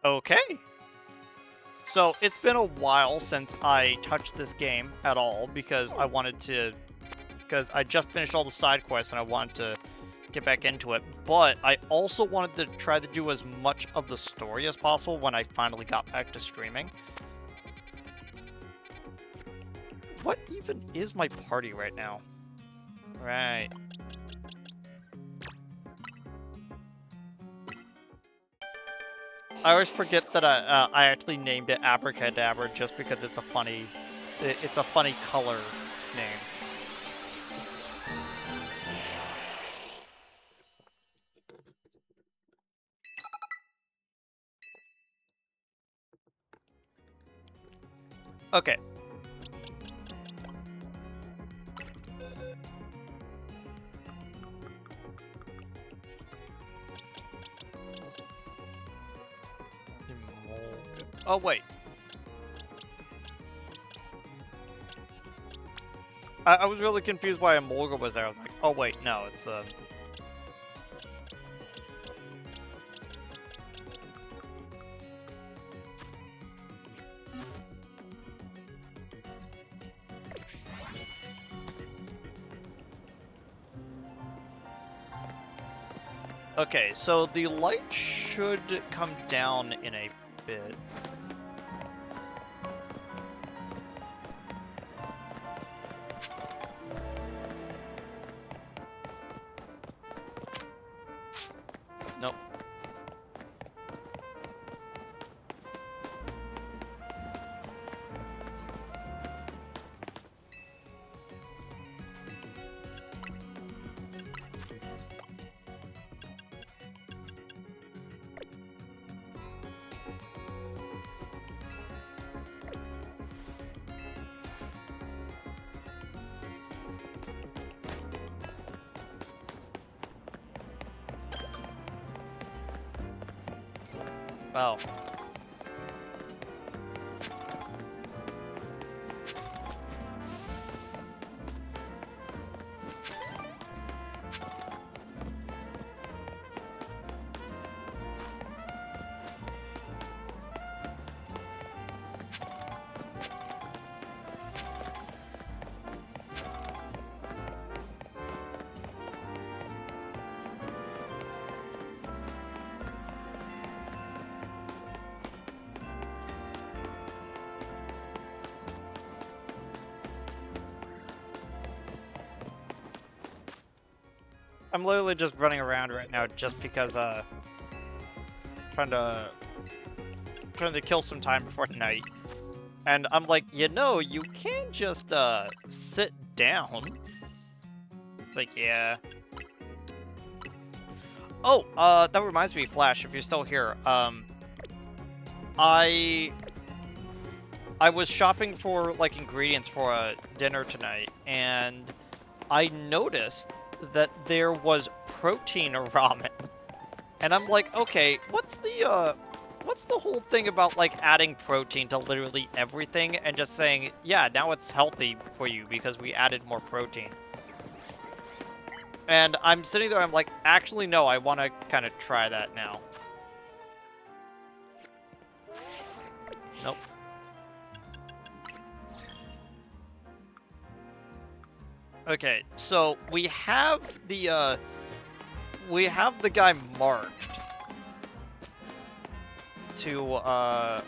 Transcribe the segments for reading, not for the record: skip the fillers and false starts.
Okay. So, it's been a while since I touched this game at all because because I just finished all the side quests and I wanted to get back into it. But I also wanted to try to do as much of the story as possible when I finally got back to streaming. What even is my party right now? Right. I always forget that I actually named it Abracadabra just because it's a funny color name. Okay. Oh, wait. I was really confused why Emolga was there. I was like, oh, wait, no, it's, Okay, so the light should come down in a bit. Nope. Wow. I'm literally just running around right now just because, trying to kill some time before night. And I'm like, you know, you can just, sit down. It's like, yeah. Oh, that reminds me, Flash, if you're still here, I was shopping for, like, ingredients for a dinner tonight, and I noticed that there was protein ramen. And I'm like, okay, what's the whole thing about, like, adding protein to literally everything and just saying, yeah, now it's healthy for you because we added more protein? And I'm sitting there, I'm like, actually, no, I want to kind of try that now. Nope. Okay, so we have the guy marked to, I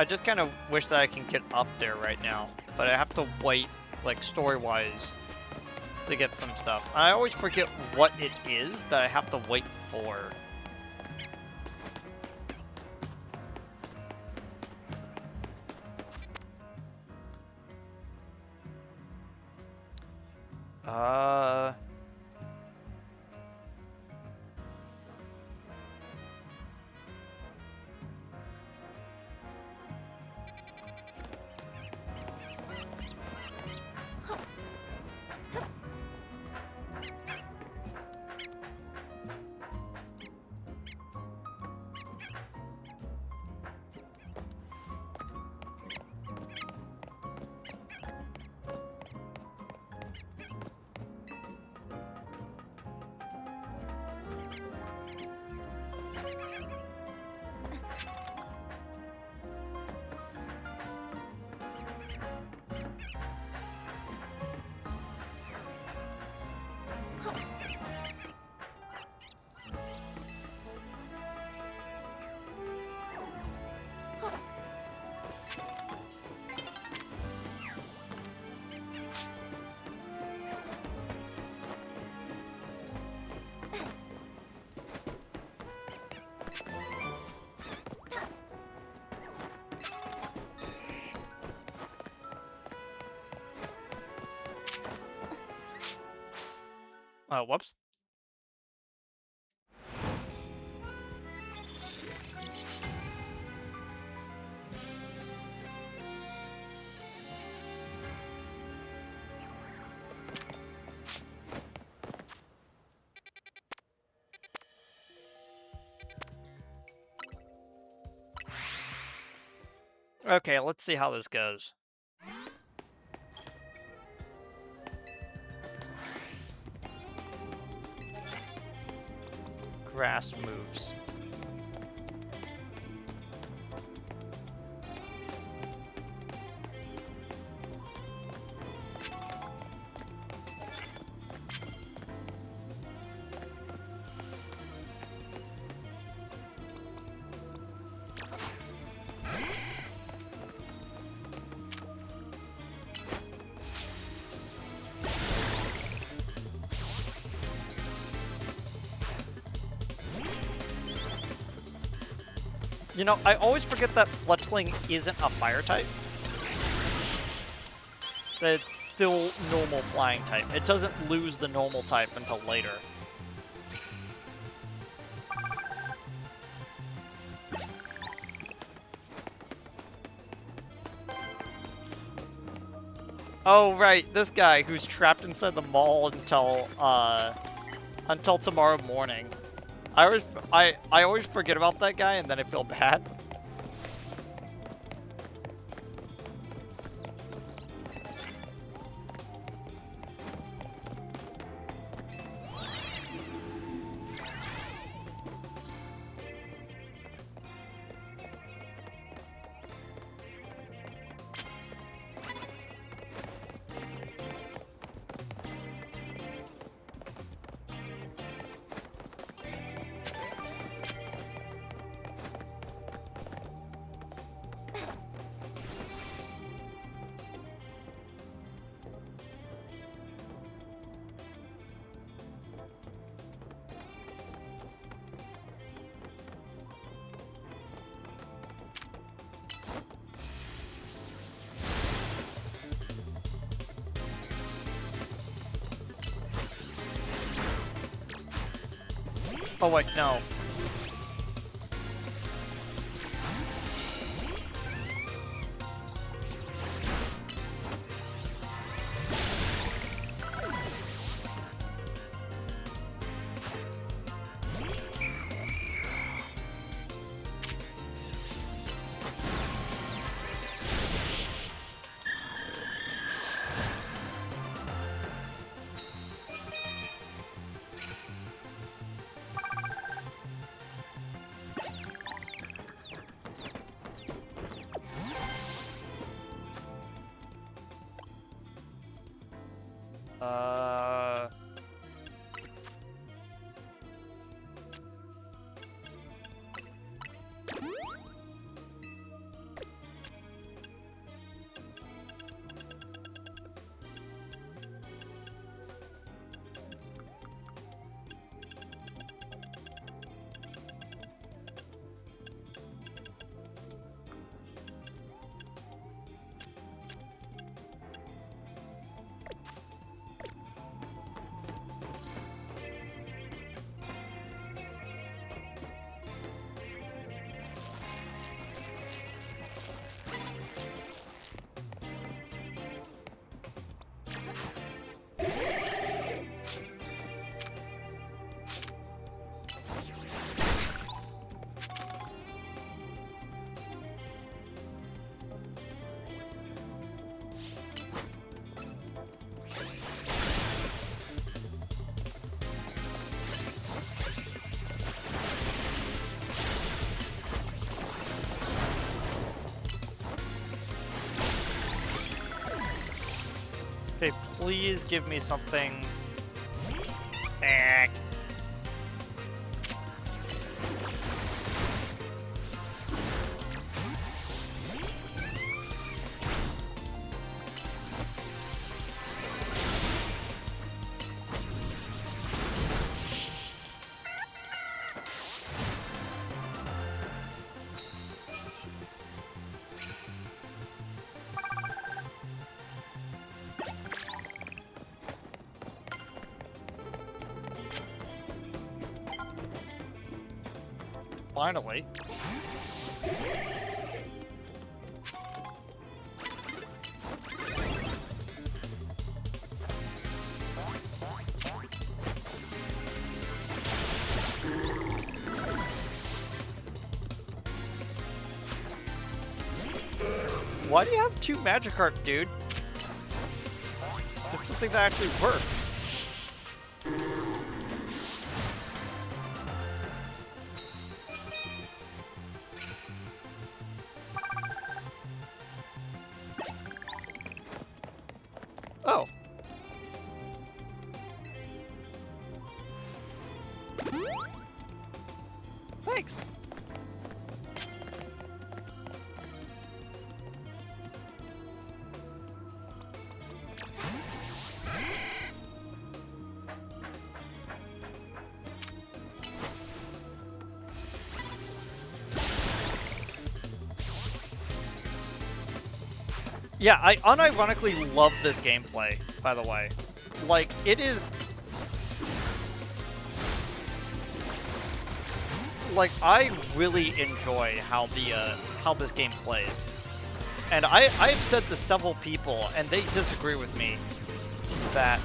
just kind of wish that I can get up there right now, but I have to wait, like, story-wise, to get some stuff. I always forget what it is that I have to wait for. Whoops. Okay, let's see how this goes. Grass moves. You know, I always forget that Fletchling isn't a fire type. That it's still normal flying type. It doesn't lose the normal type until later. Oh, right, this guy who's trapped inside the mall until tomorrow morning. I always forget about that guy, and then I feel bad. Oh wait, no. Please give me something. Eh. Finally. Why do you have 2 Magikarp, dude? It's something that actually works. Oh. Thanks. Yeah, I unironically love this gameplay, by the way. Like, it is... Like, I really enjoy how this game plays. And I've said to several people, and they disagree with me, that,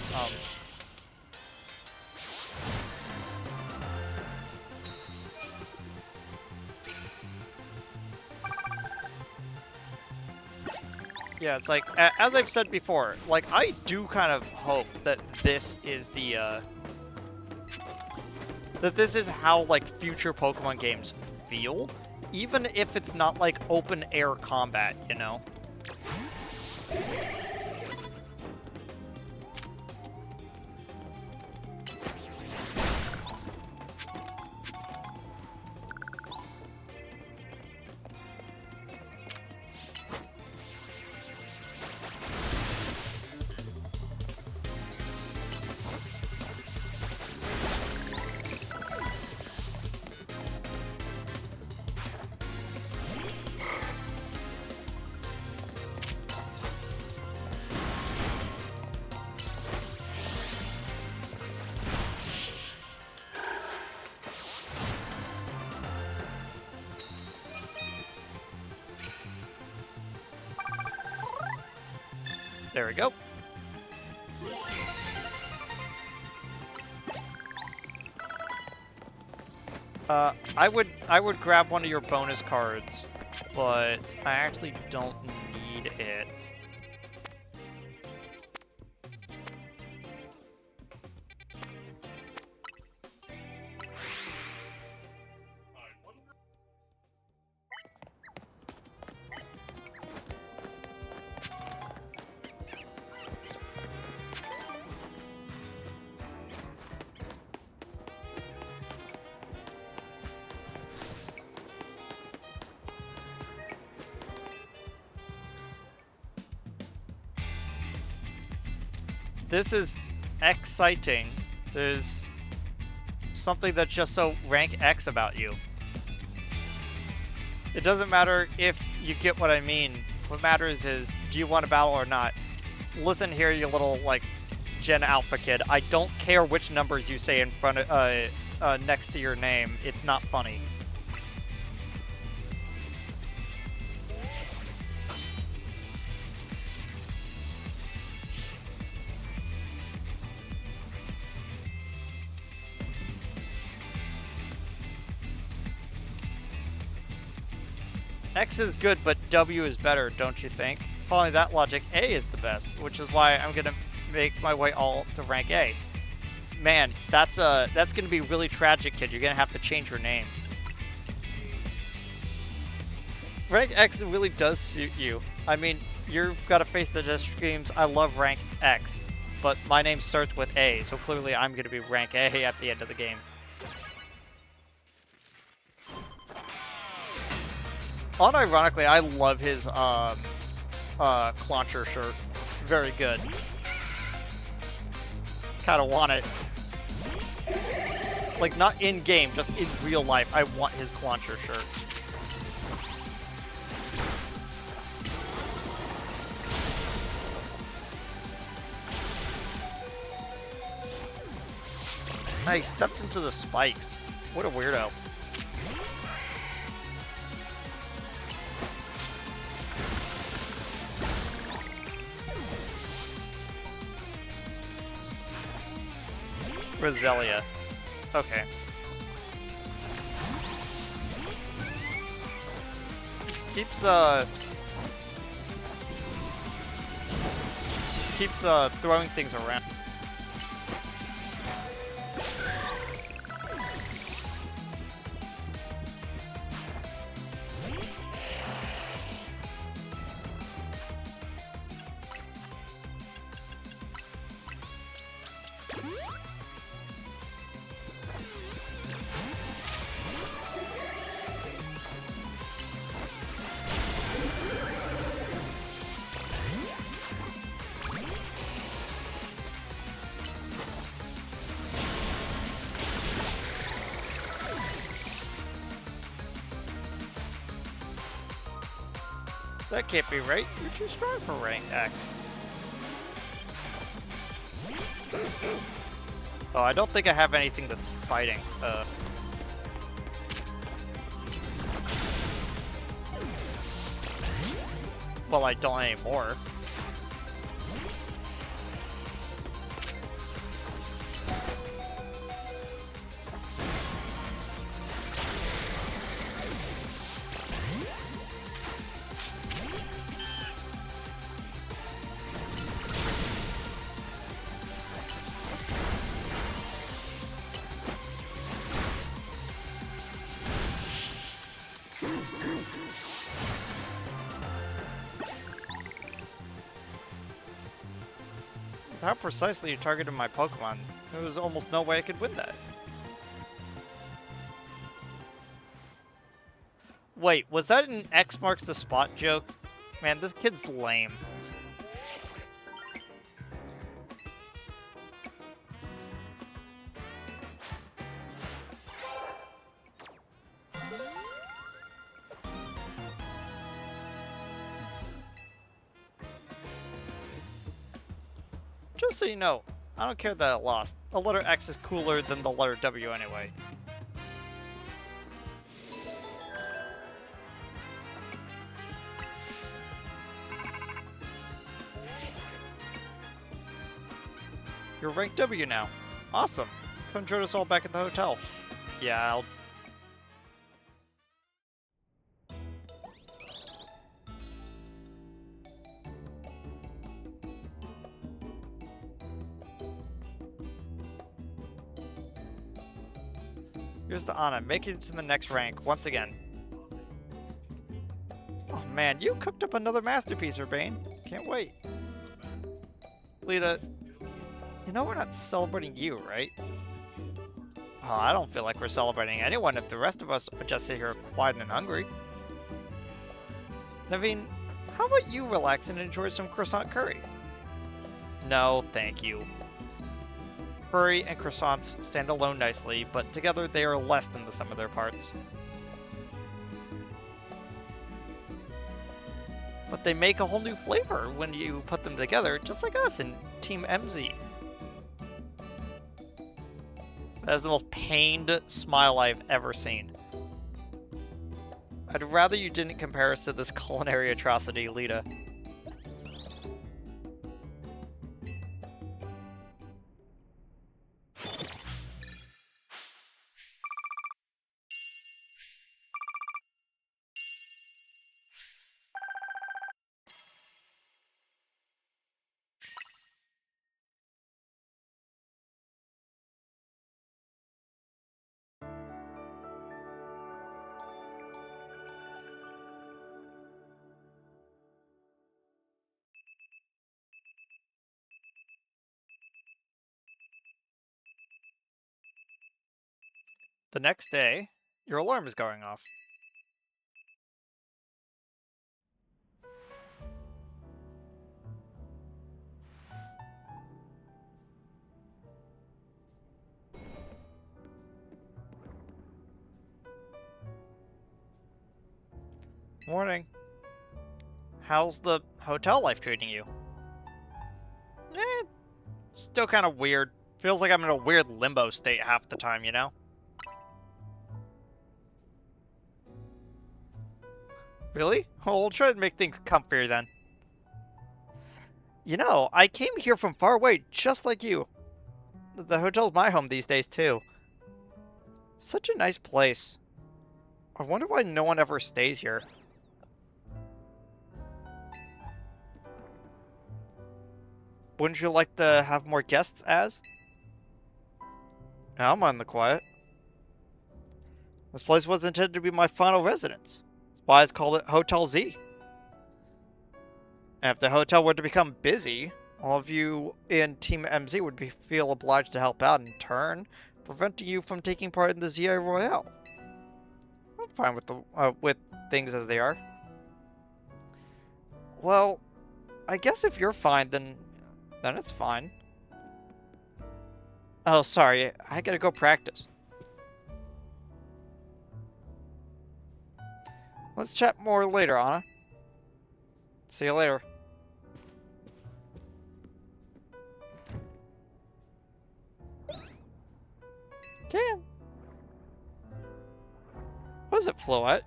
yeah, it's like, as I've said before, like, I do kind of hope that this is the, that this is how, like, future Pokemon games feel, even if it's not, like, open-air combat, you know? There we go. I would grab one of your bonus cards, but I actually don't need it. This is exciting. There's something that's just so rank X about you. It doesn't matter if you get what I mean. What matters is, do you want to battle or not? Listen here, you little, like, Gen Alpha kid. I don't care which numbers you say in front of, next to your name. It's not funny. X is good, but W is better, don't you think? Following that logic, A is the best, which is why I'm gonna make my way all to rank A. Man, that's gonna be really tragic, kid. You're gonna have to change your name. Rank X really does suit you. I mean, you've got a face that just screams, I love rank X. but my name starts with A, so clearly I'm going to be rank A at the end of the game. Unironically, I love his Clauncher shirt. It's very good. Kind of want it. Like, not in-game, just in real life, I want his Clauncher shirt. I stepped into the spikes. What a weirdo. Roselia. Okay. Keeps throwing things around. That can't be right. You're too strong for rank X. Oh, I don't think I have anything that's fighting. Well, I don't anymore. How precisely you targeted my Pokemon. There was almost no way I could win that. Wait, was that an X marks the spot joke? Man, this kid's lame. Just so you know, I don't care that it lost. The letter X is cooler than the letter W anyway. You're rank W now. Awesome. Come join us all back at the hotel. Yeah, I'll... Here's to Anna, making it to the next rank, once again. Oh man, you cooked up another masterpiece, Urbane. Can't wait. Lita, you know we're not celebrating you, right? Oh, I don't feel like we're celebrating anyone if the rest of us just sit here quiet and hungry. Naveen, how about you relax and enjoy some croissant curry? No, thank you. Curry and croissants stand alone nicely, but together they are less than the sum of their parts. But they make a whole new flavor when you put them together, just like us in Team MZ. That is the most pained smile I've ever seen. I'd rather you didn't compare us to this culinary atrocity, Lita. The next day, your alarm is going off. Morning. How's the hotel life treating you? Eh, still kind of weird. Feels like I'm in a weird limbo state half the time, you know? Really? Well, we'll try to make things comfier then. You know, I came here from far away, just like you. The hotel's my home these days, too. Such a nice place. I wonder why no one ever stays here. Wouldn't you like to have more guests, Az? I'm on the quiet. This place was intended to be my final residence. That's why it's called it Hotel Z. And if the hotel were to become busy, all of you in Team MZ would feel obliged to help out in turn, preventing you from taking part in the ZI Royale. I'm fine with things as they are. Well, I guess if you're fine, then it's fine. Oh, sorry, I gotta go practice. Let's chat more later, Anna. See you later. Damn. What is it, Floette?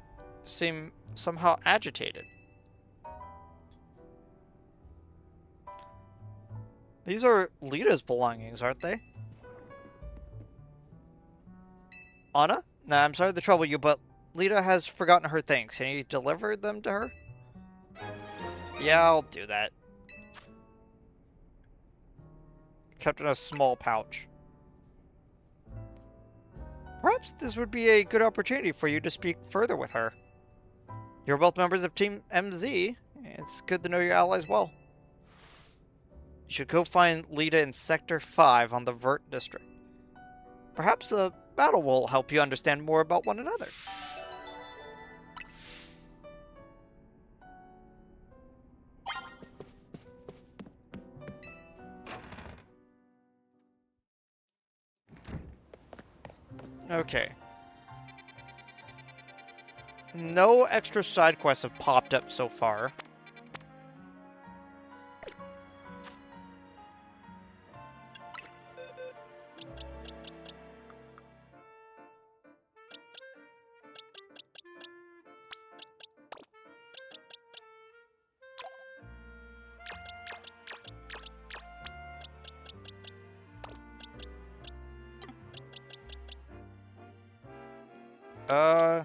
Seem somehow agitated. These are Lita's belongings, aren't they? Anna? Nah, I'm sorry to trouble you, but Lita has forgotten her things. Can you deliver them to her? Yeah, I'll do that. Kept in a small pouch. Perhaps this would be a good opportunity for you to speak further with her. You're both members of Team MZ. It's good to know your allies well. You should go find Lita in Sector 5 on the Vert District. Perhaps a battle will help you understand more about one another. Okay. No extra side quests have popped up so far. Uh...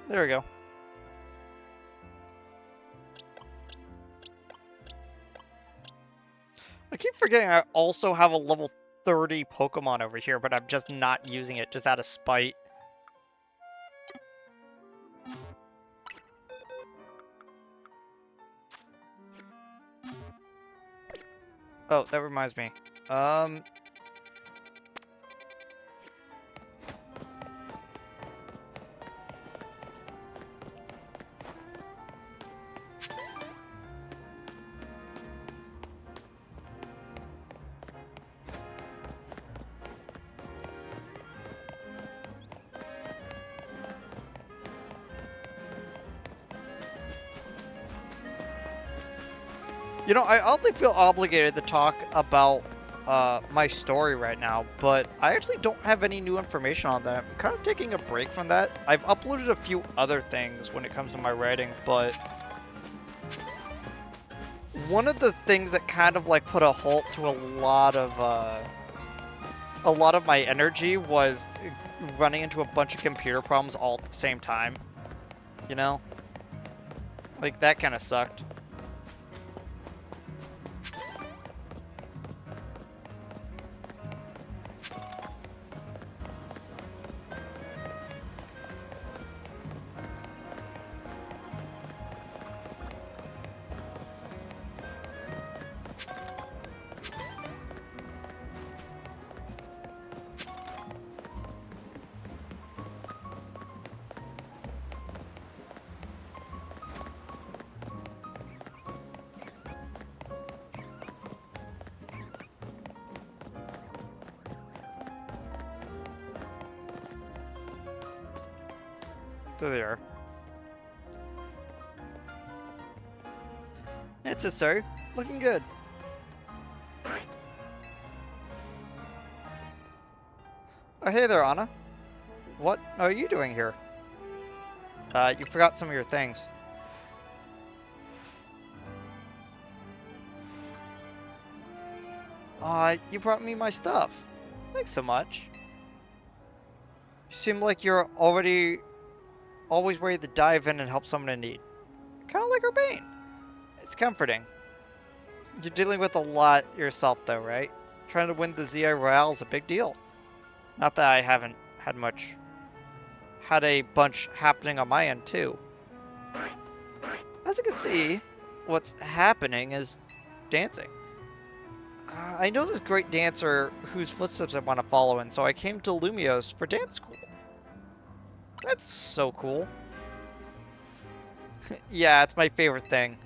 There we go. I keep forgetting I also have a level 30 Pokemon over here, but I'm just not using it, just out of spite. Oh, that reminds me. You know, I oddly feel obligated to talk about my story right now, but I actually don't have any new information on that. I'm kind of taking a break from that. I've uploaded a few other things when it comes to my writing, but one of the things that kind of like put a halt to a lot of my energy was running into a bunch of computer problems all at the same time. You know? Like, that kind of sucked. There they are. It's it, sir. Looking good. Oh, hey there, Anna. What are you doing here? You forgot some of your things. You brought me my stuff. Thanks so much. You seem like you're always ready to dive in and help someone in need. Kind of like Urbane. It's comforting. You're dealing with a lot yourself, though, right? Trying to win the ZI Royale is a big deal. Not that I haven't had a bunch happening on my end, too. As you can see, what's happening is dancing. I know this great dancer whose footsteps I want to follow in, so I came to Lumios for dance school. That's so cool. Yeah, it's my favorite thing.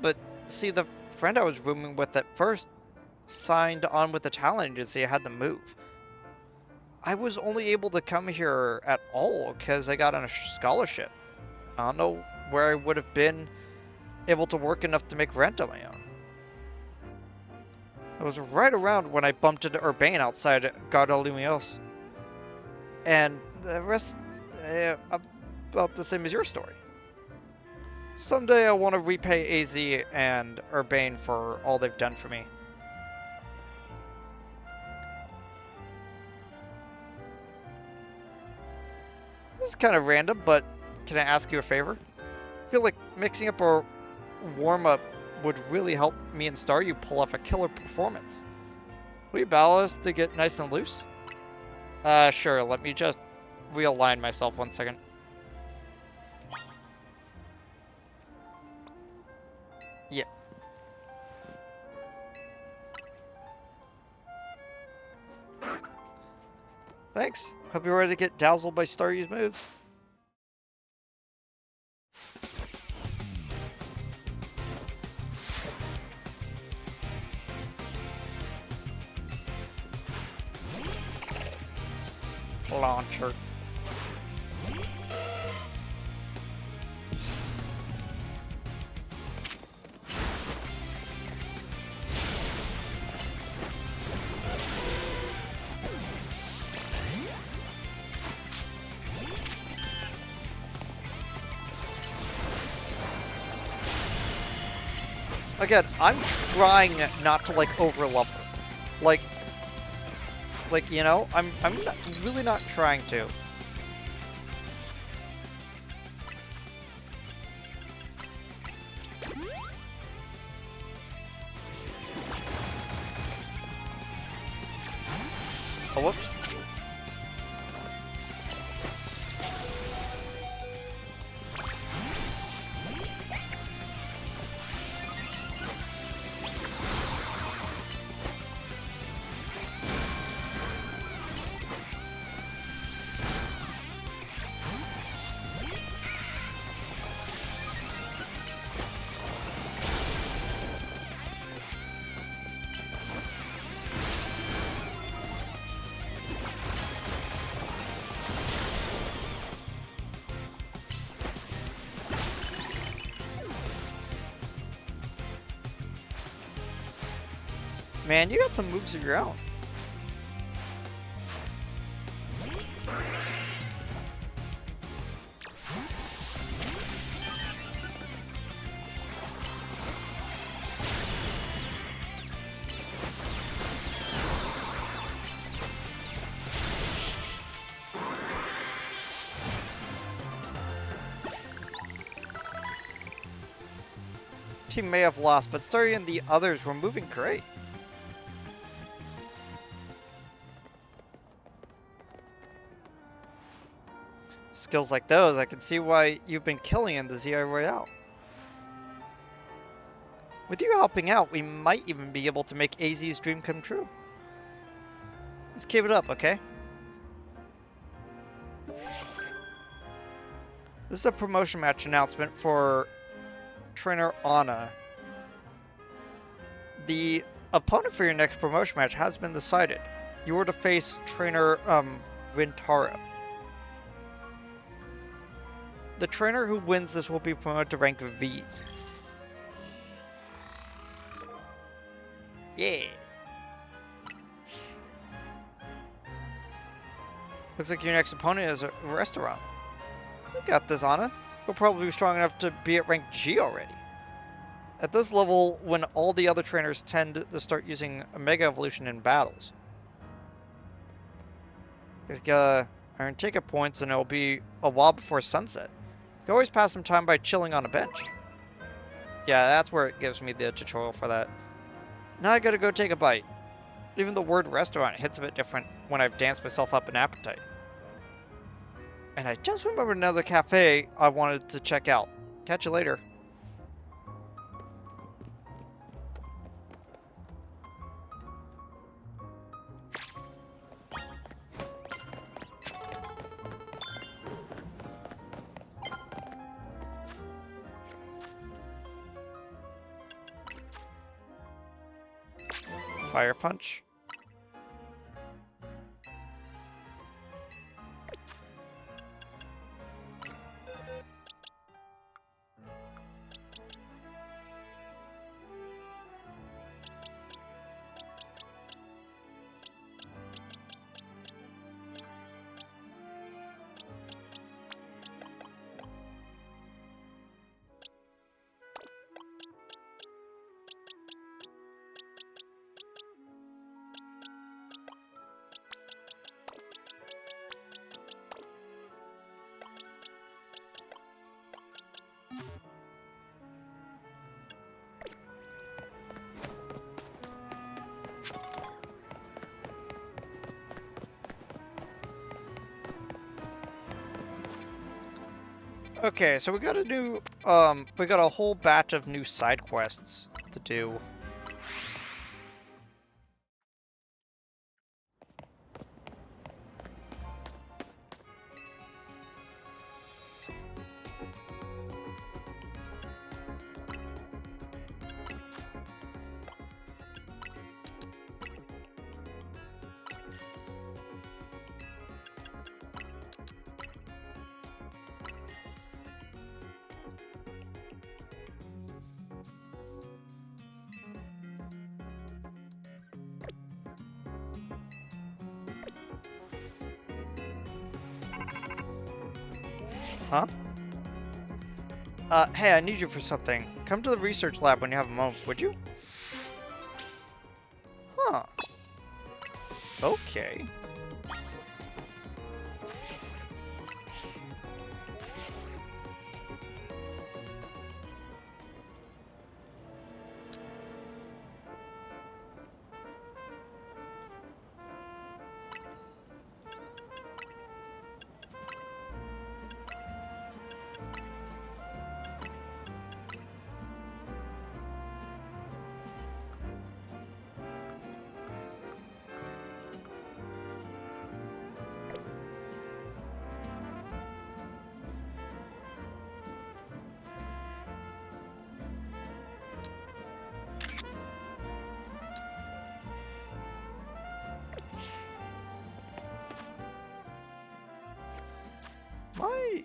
But, see, the friend I was rooming with at first signed on with the talent agency. I had to move. I was only able to come here at all because I got on a scholarship. I don't know where I would have been able to work enough to make rent on my own. It was right around when I bumped into Urbane outside Garda and the rest, about the same as your story. Someday I want to repay AZ and Urbane for all they've done for me. This is kind of random, but can I ask you a favor? I feel like mixing up a warm-up would really help me and Staryu pull off a killer performance. Will you battle us to get nice and loose? Sure, let me just realign myself 1 second. Yeah. Thanks. Hope you're ready to get dazzled by Staryu's moves. Launcher. Again, I'm trying not to, like, overlevel. Like, you know, I'm really not trying to. Oh, whoops. Man, you got some moves of your own. team may have lost, but Surrey and the others were moving great. Skills like those, I can see why you've been killing in the ZI Royale. With you helping out, we might even be able to make AZ's dream come true. Let's keep it up, okay? This is a promotion match announcement for trainer Anna. The opponent for your next promotion match has been decided. You are to face trainer Rintaro. The trainer who wins this will be promoted to rank V. Yeah. Looks like your next opponent is a restaurant. You got this, Anna. You'll probably be strong enough to be at rank G already. At this level, when all the other trainers tend to start using Mega Evolution in battles. You gotta earn ticket points and it'll be a while before sunset. You can always pass some time by chilling on a bench. Yeah, that's where it gives me the tutorial for that. Now I gotta go take a bite. Even the word restaurant hits a bit different when I've danced myself up an appetite. And I just remembered another cafe I wanted to check out. Catch you later. Fire punch. Okay, so we got a new, we got a whole batch of new side quests to do. Huh? Hey, I need you for something. Come to the research lab when you have a moment, would you? Huh. Okay. My...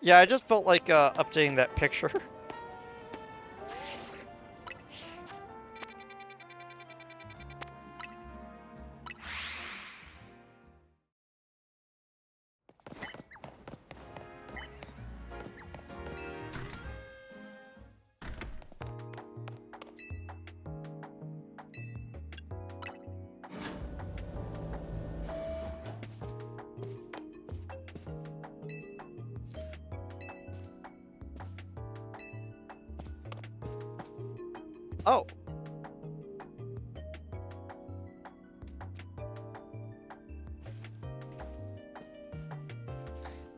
Yeah, I just felt like updating that picture. Oh.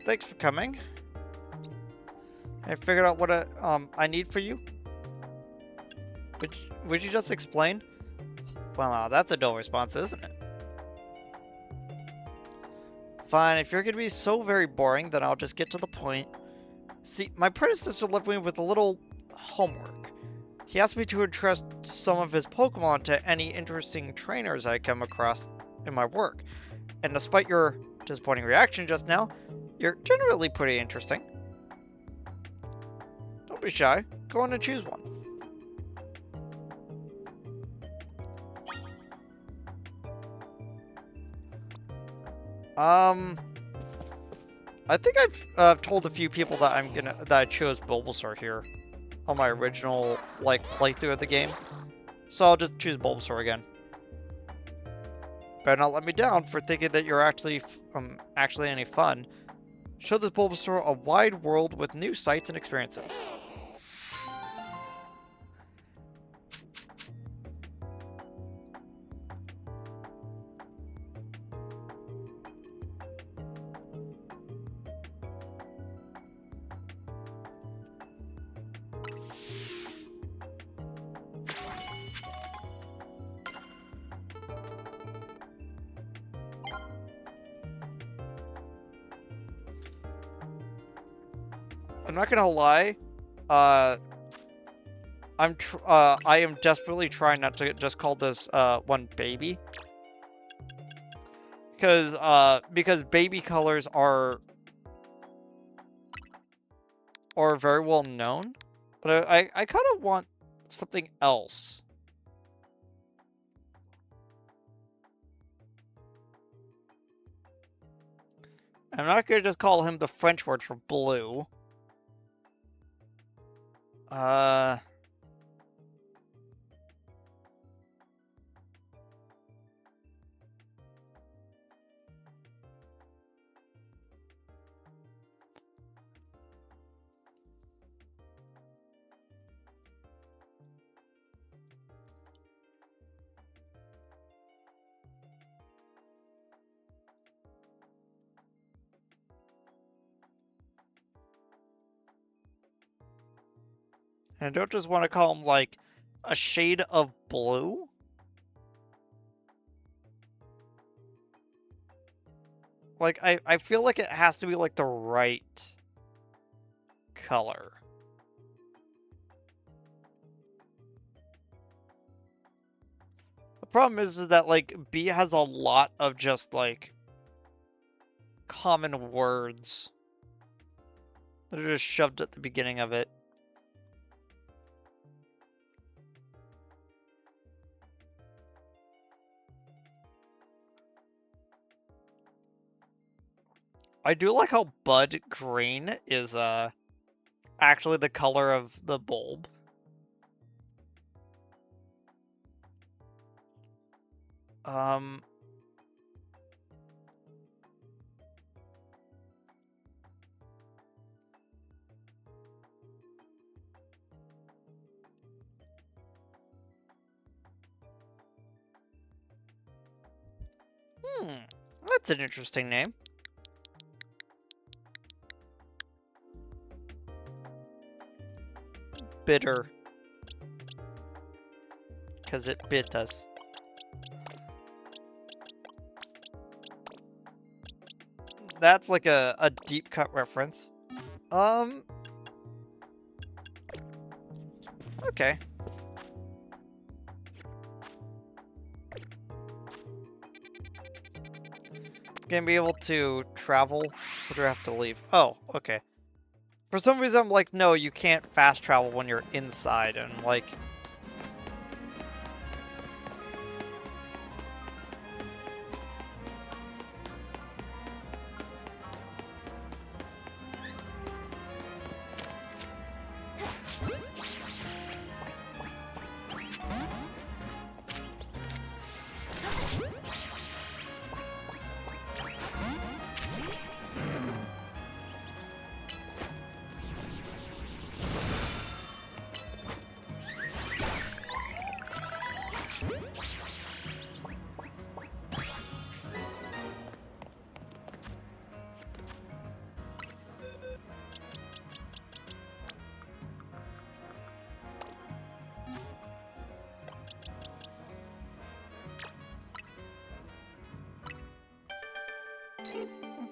Thanks for coming. I figured out what I need for you. Would you just explain? Well, that's a dull response, isn't it? Fine, if you're gonna be so very boring, then I'll just get to the point. See, my predecessor left me with a little homework. He asked me to entrust some of his Pokemon to any interesting trainers I come across in my work. And despite your disappointing reaction just now, you're generally pretty interesting. Don't be shy. Go on and choose one. I think I've told a few people that I chose Bulbasaur here on my original playthrough of the game, so I'll just choose Bulbasaur again. Better not let me down for thinking that you're actually any fun. Show this Bulbasaur a wide world with new sights and experiences. I'm not gonna lie, I am desperately trying not to just call this one baby, because baby colors are very well known, but I kind of want something else. I'm not gonna just call him the French word for blue. Uh. And I don't just want to call him, like, a shade of blue. Like, I feel like it has to be, like, the right color. The problem is that, like, B has a lot of just, like, common words that are just shoved at the beginning of it. I do like how Bud Green is, actually the color of the bulb. Um... That's an interesting name. Bitter. Because it bit us. That's like a deep cut reference. Okay. Gonna be able to travel, or do I have to leave? Oh, okay. For some reason, I'm like, no, you can't fast travel when you're inside, and like...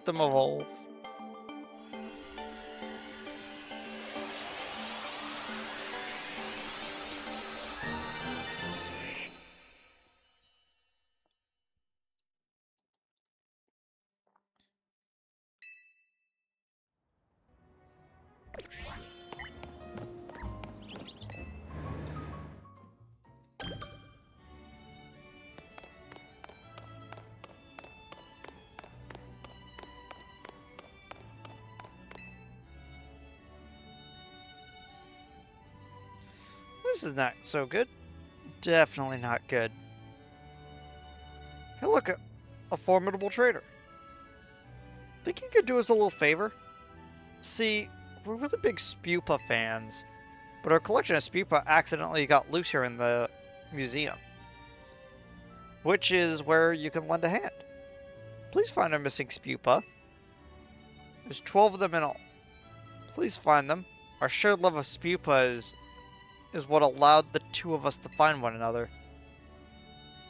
Let them evolve. This is not so good. Definitely not good. Hey, look, a formidable trader. Think you could do us a little favor? See, we're really big Spupa fans, but our collection of Spupa accidentally got loose here in the museum, which is where you can lend a hand. Please find our missing Spupa. There's 12 of them in all. Please find them. Our shared love of Spupa is what allowed the two of us to find one another.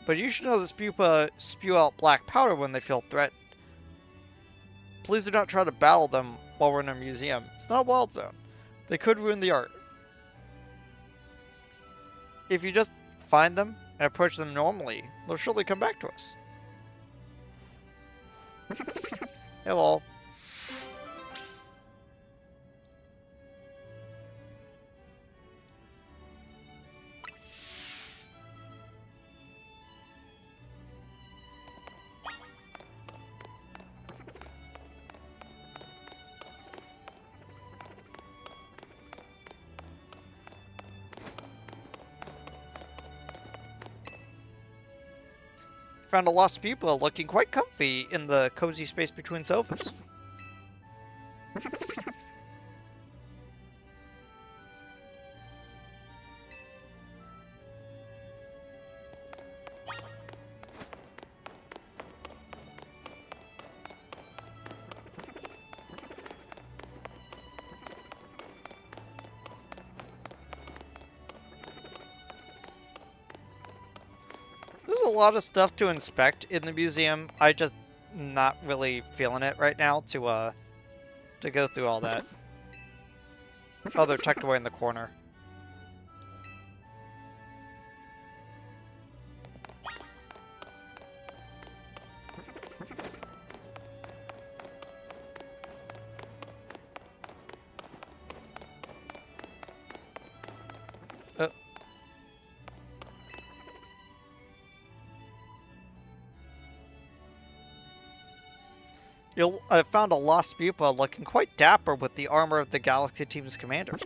But you should know that Spupa spew out black powder when they feel threatened. Please do not try to battle them while we're in a museum. It's not a wild zone. They could ruin the art. If you just find them and approach them normally, they'll surely come back to us. Hello. Found a lost pupil looking quite comfy in the cozy space between sofas. There's a lot of stuff to inspect in the museum. I just not really feeling it right now to go through all that. Oh, they're tucked away in the corner. Oh. I found a lost pupa looking quite dapper with the armor of the Galaxy Team's commander.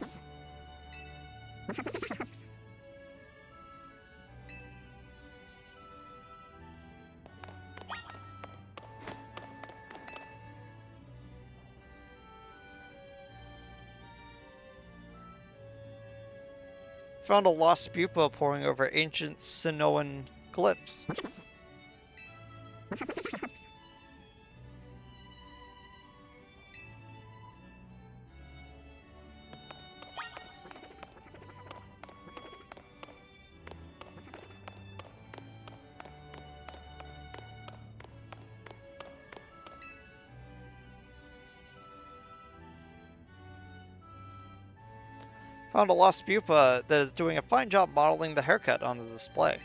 Found a lost pupa poring over ancient Sinoan glyphs. Found a lost pupa that is doing a fine job modeling the haircut on the display.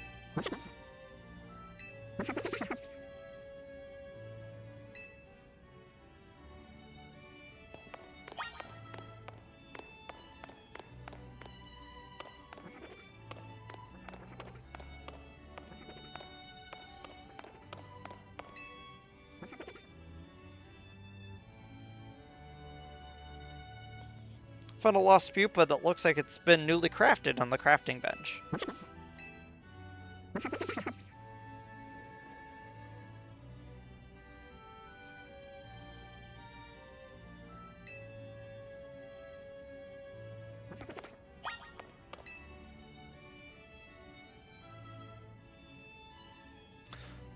Found a lost pupa that looks like it's been newly crafted on the crafting bench.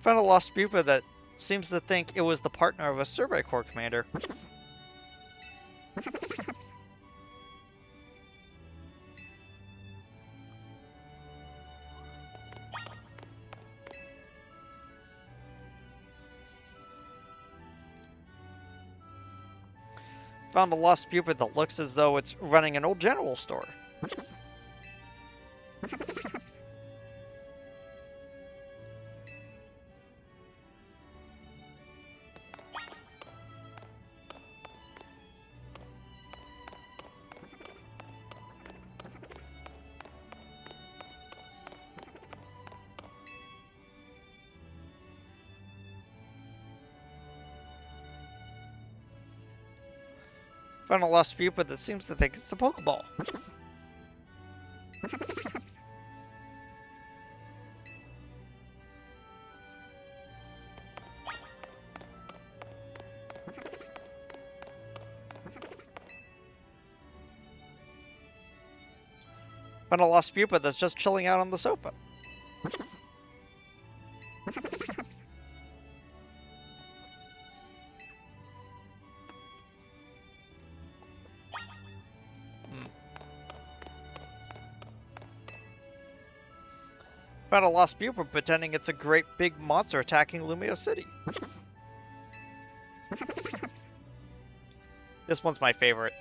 Found a lost pupa that seems to think it was the partner of a Survey Corps commander. Found a lost pupa that looks as though it's running an old general store. Found a lost pupa that seems to think it's a Pokeball. Found a lost pupa that's just chilling out on the sofa. Found a lost pupa pretending it's a great big monster attacking Lumio City. This one's my favorite.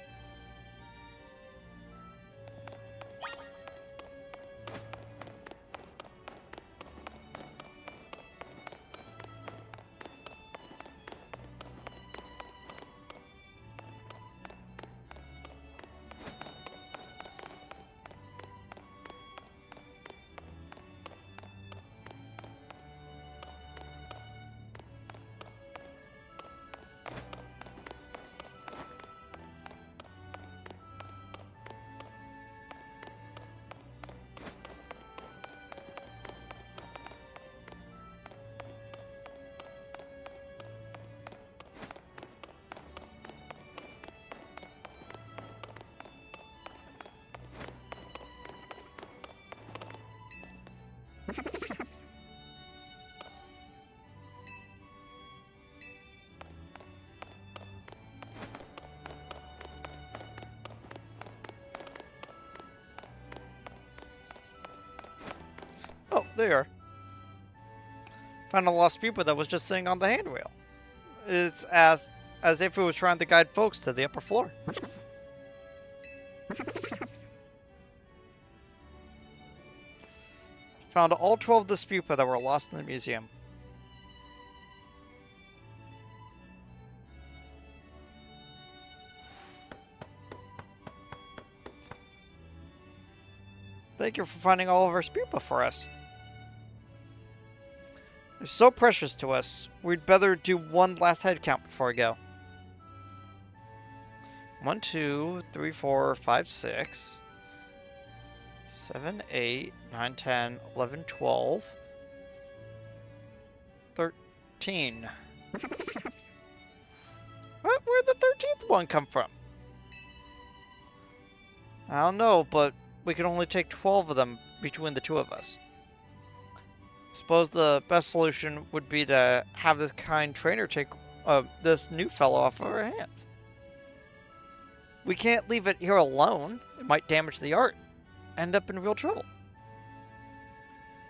Oh, there. Found a lost pupa that was just sitting on the handrail. It's as if it was trying to guide folks to the upper floor. Found all 12 of the pupa that were lost in the museum. Thank you for finding all of our pupa for us. They're so precious to us. We'd better do one last head count before we go. 1, 2, 3, 4, 5, 6, 7, 8, 9, 10, 11, 12, 13. Where'd the 13th one come from? I don't know, but we can only take 12 of them between the two of us. Suppose the best solution would be to have this kind trainer take this new fellow off of our hands. We can't leave it here alone. It might damage the art. End up in real trouble.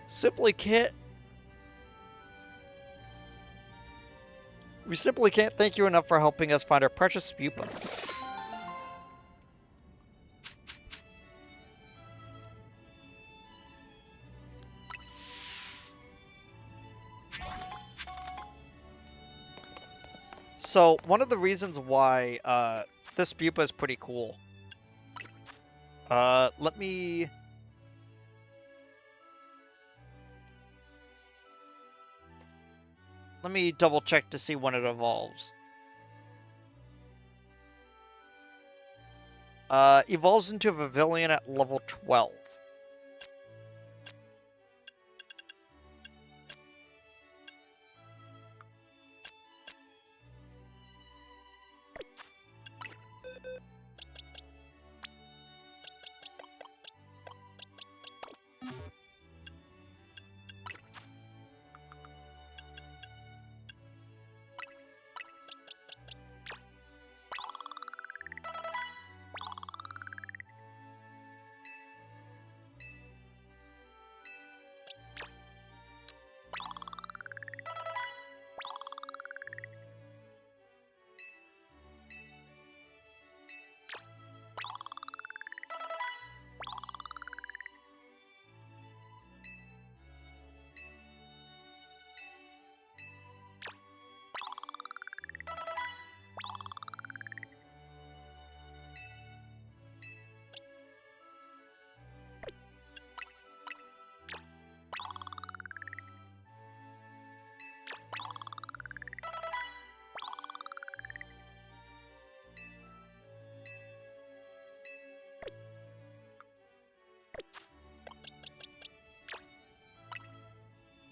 We simply can't thank you enough for helping us find our precious pupa. So, one of the reasons why this pupa is pretty cool. Let me double check to see when it evolves. Evolves into a Pavilion at level 12.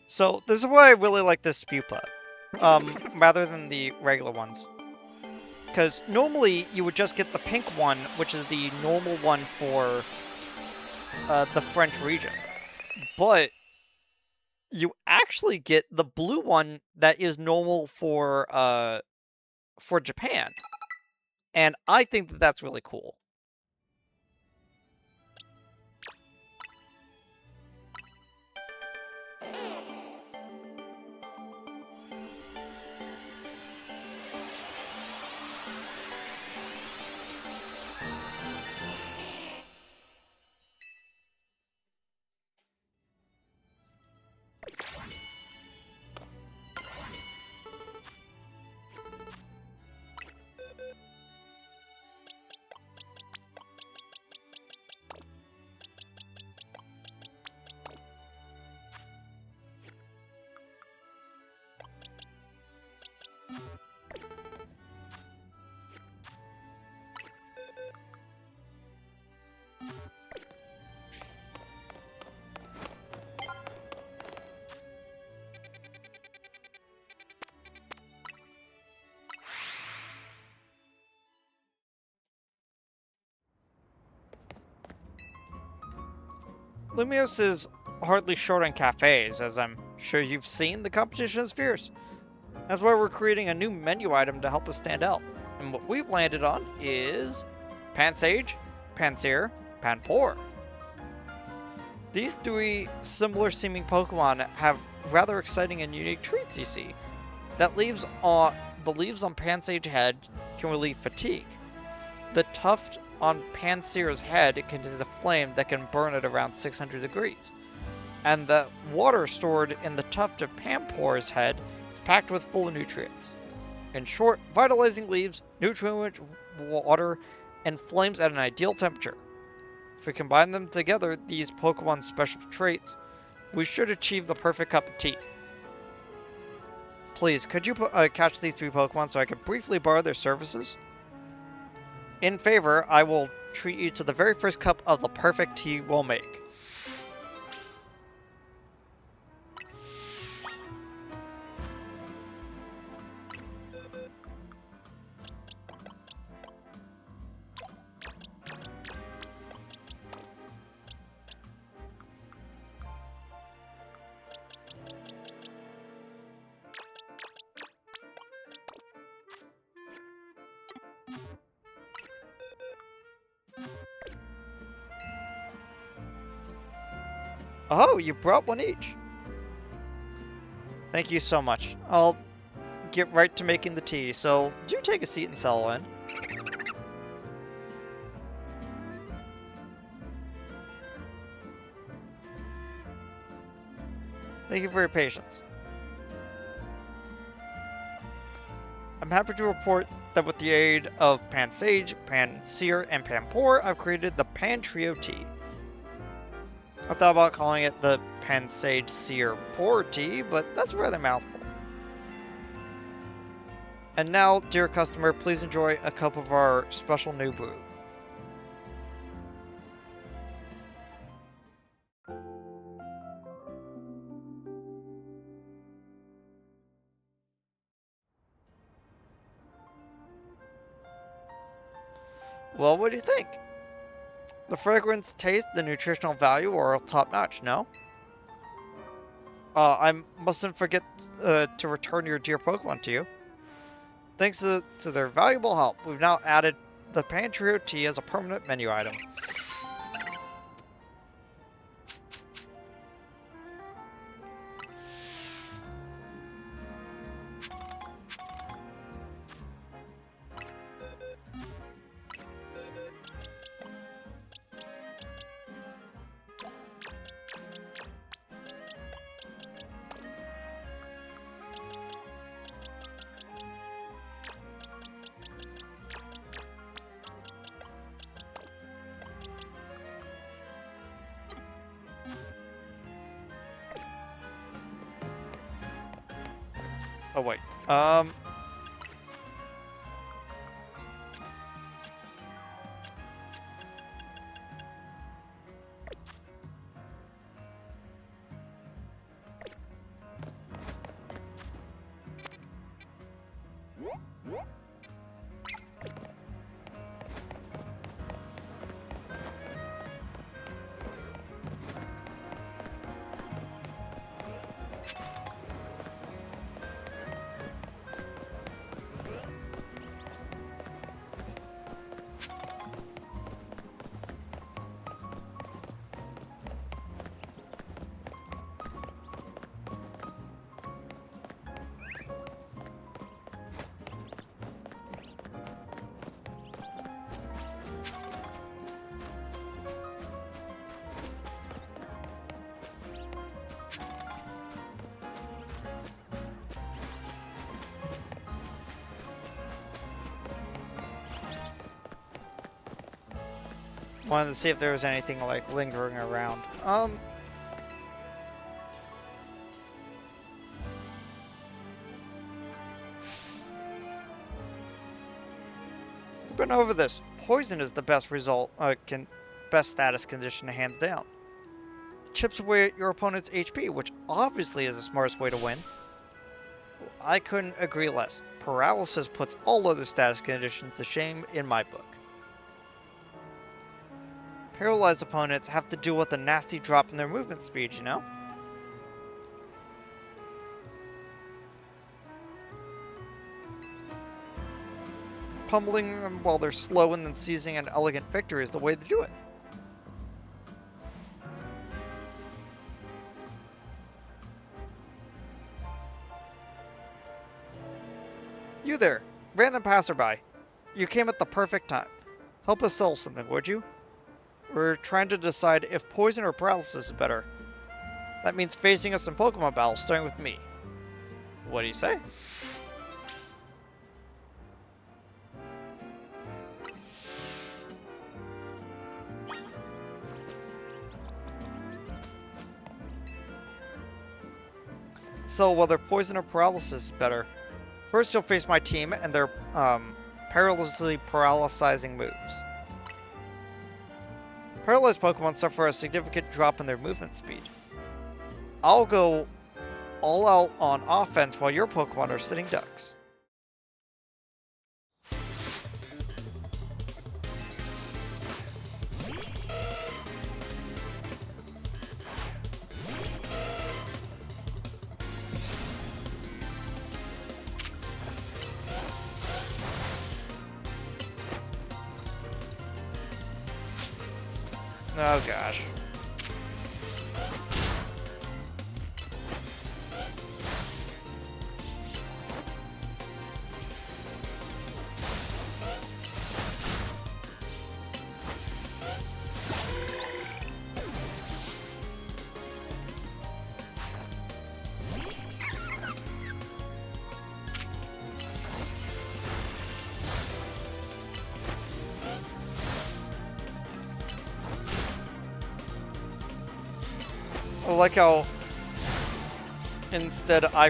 So this is why I really like this Spupa, rather than the regular ones. Because normally you would just get the pink one, which is the normal one for the French region. But you actually get the blue one that is normal for Japan. And I think that that's really cool. Lumios is hardly short on cafes, as I'm sure you've seen. The competition is fierce. That's why we're creating a new menu item to help us stand out. And what we've landed on is Pansage, Pansear, Panpour. These three similar seeming Pokemon have rather exciting and unique traits, you see. The leaves on Pansage head can relieve fatigue. The tuft on Pansear's head contains a flame that can burn at around 600 degrees. And the water stored in the tuft of Panpour's head is packed with full of nutrients. In short, vitalizing leaves, nutrient water, and flames at an ideal temperature. If we combine them together, these Pokemon's special traits, we should achieve the perfect cup of tea. Please, could you catch these three Pokemon so I could briefly borrow their services? In favor, I will treat you to the very first cup of the perfect tea we'll make. Oh, you brought one each. Thank you so much. I'll get right to making the tea, so do take a seat and settle in. Thank you for your patience. I'm happy to report that with the aid of Pansage, Pansear, and Panpour, I've created the Pan Trio Tea. I thought about calling it the Pansage Sear Pour Tea, but that's a rather mouthful. And now, dear customer, please enjoy a cup of our special new brew. Well, what do you think? The fragrance, taste, the nutritional value are top notch, no? I mustn't forget to return your dear Pokemon to you. Thanks to their valuable help, we've now added the Pantrio tea as a permanent menu item. Oh, wait. Wanted to see if there was anything, like, lingering around. We've been over this. Poison is the best best status condition, hands down. Chips away at your opponent's HP, which obviously is the smartest way to win. I couldn't agree less. Paralysis puts all other status conditions to shame in my book. Paralyzed opponents have to deal with a nasty drop in their movement speed, you know? Pummeling them while they're slow and then seizing an elegant victory is the way to do it. You there, random passerby. You came at the perfect time. Help us sell something, would you? We're trying to decide if poison or paralysis is better. That means facing us in Pokemon battles, starting with me. What do you say? So, whether poison or paralysis is better. First, you'll face my team and their perilously paralyzing moves. Paralyzed Pokemon suffer a significant drop in their movement speed. I'll go all out on offense while your Pokemon are sitting ducks. Oh gosh. I like how instead I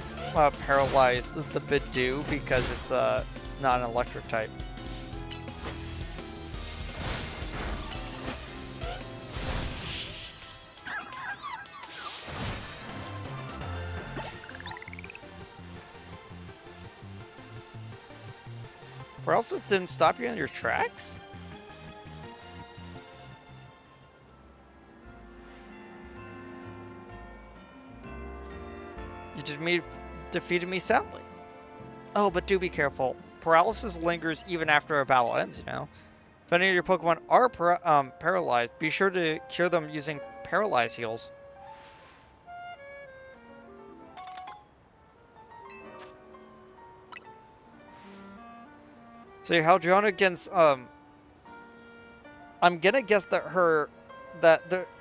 paralyzed the Bidoof because it's not an electric type. Paralysis didn't stop you in your tracks? You defeated me soundly. Oh, but do be careful. Paralysis lingers even after a battle ends, you know? If any of your Pokemon are paralyzed, be sure to cure them using Paralyze Heals. So you held your own against, I'm gonna guess that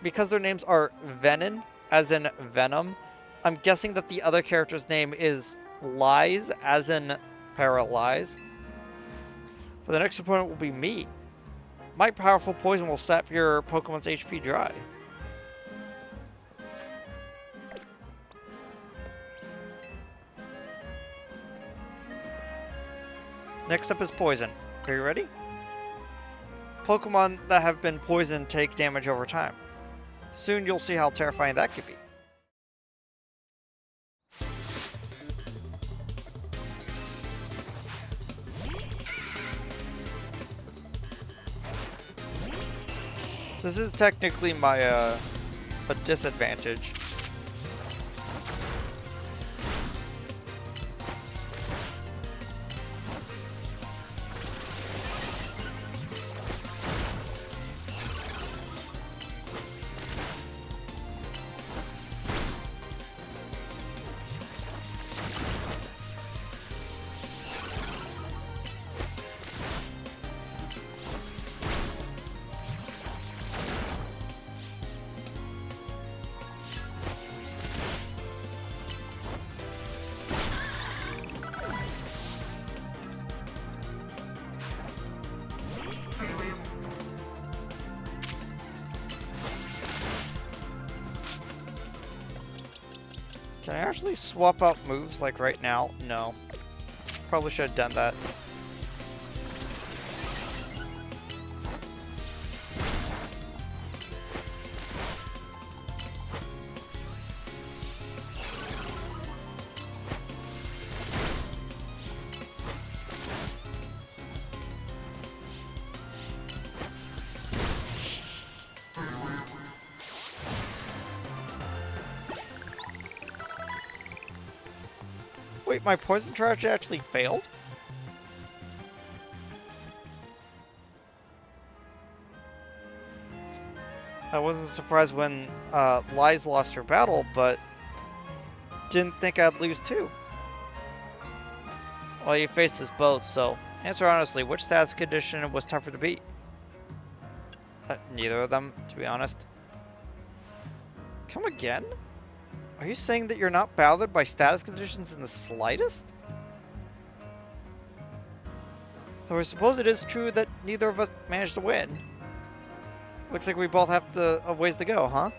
because their names are Venom, as in Venom, I'm guessing that the other character's name is Lies, as in Paralyze. For the next opponent will be me. My powerful poison will sap your Pokemon's HP dry. Next up is Poison. Are you ready? Pokemon that have been poisoned take damage over time. Soon you'll see how terrifying that could be. This is technically my, a disadvantage. Can I actually swap out moves like right now? No. Probably should have done that. Wait, my poison charge actually failed? I wasn't surprised when Lies lost her battle, but didn't think I'd lose too. Well, you faced us both, so answer honestly, which status condition was tougher to beat? Neither of them, to be honest. Come again? Are you saying that you're not bothered by status conditions in the slightest? Though I suppose it is true that neither of us managed to win. Looks like we both have a ways to go, huh?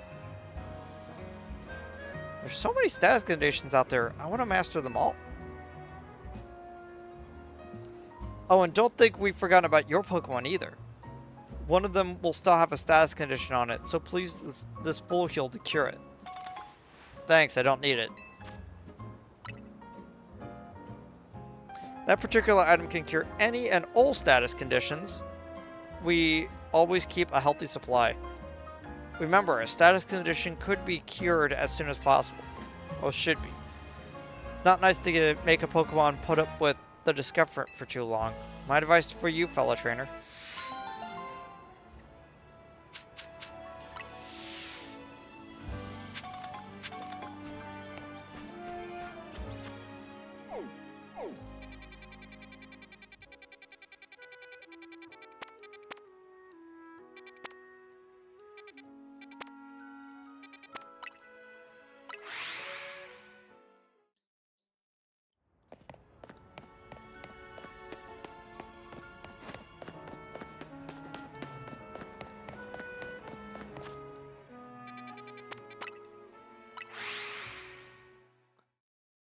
There's so many status conditions out there, I want to master them all. Oh, and don't think we've forgotten about your Pokemon either. One of them will still have a status condition on it, so please use this full heal to cure it. Thanks, I don't need it. That particular item can cure any and all status conditions. We always keep a healthy supply. Remember, a status condition could be cured as soon as possible. Or should be. It's not nice to make a Pokemon put up with the discomfort for too long. My advice for you, fellow trainer.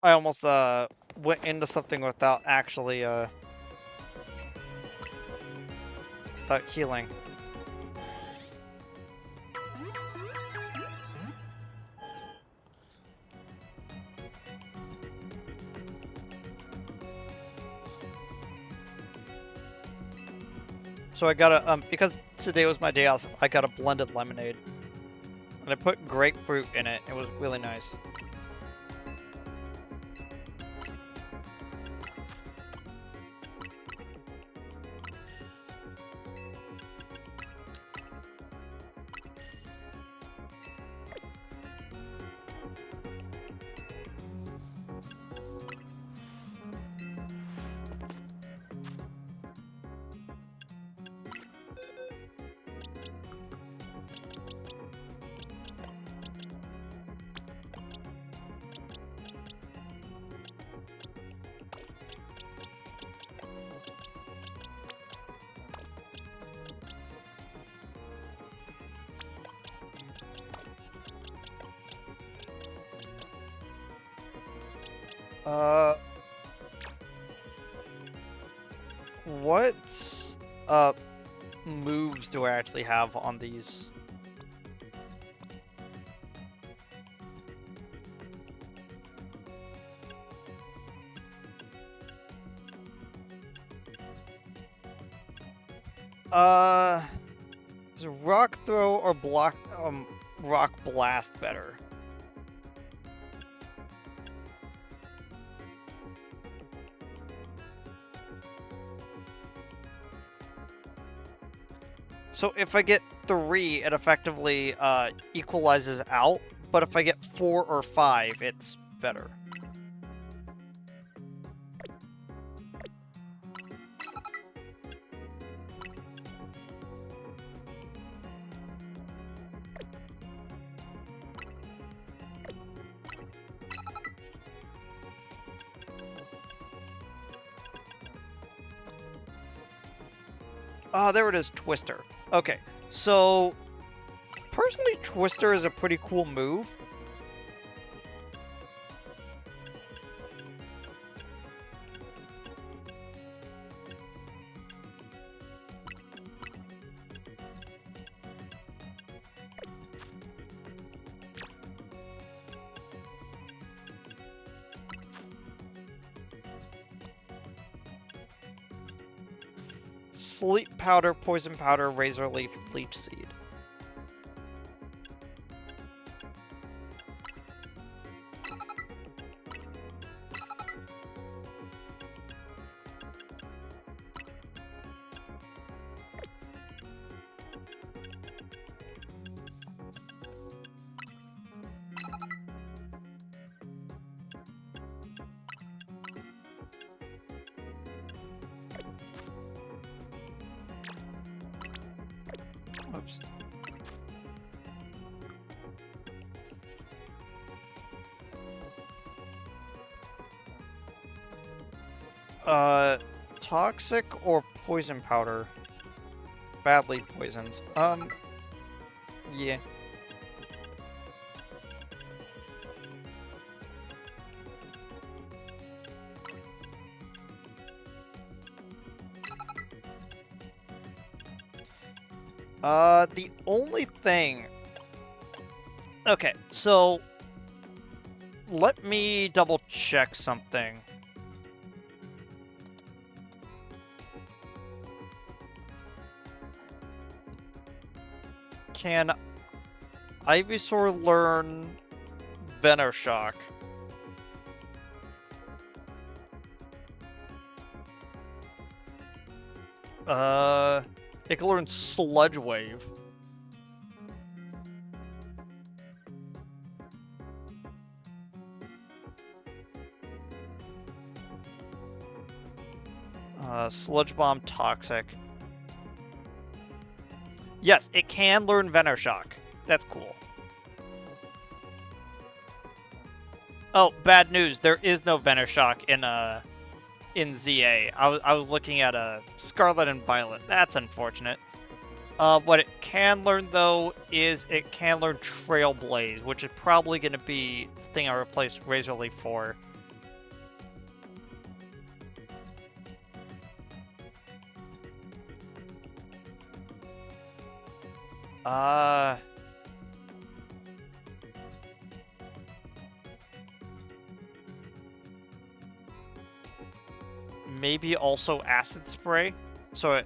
I almost went into something without actually without healing. So I got a because today was my day off, I got a blended lemonade. And I put grapefruit in it. It was really nice. Uh, what uh moves do I actually have on these? Is rock throw or rock blast better? So if I get 3, it effectively equalizes out, but if I get 4 or 5, it's better. Ah, there it is, Twister. Okay, so personally, Twister is a pretty cool move. Sleep Powder, Poison Powder, Razor Leaf, Leech Seed. Oops. Toxic or Poison Powder? Badly poisoned. Yeah. The only thing... Okay, so... Let me double check something. Can Ivysaur learn Venoshock? It can learn Sludge Wave. Sludge Bomb, Toxic. Yes, it can learn Venoshock. That's cool. Oh, bad news. There is no Venoshock in ZA. I was looking at Scarlet and Violet. That's unfortunate. What it can learn, though, is it can learn Trailblaze, which is probably going to be the thing I replace Razor Leaf for. Maybe also Acid Spray. So it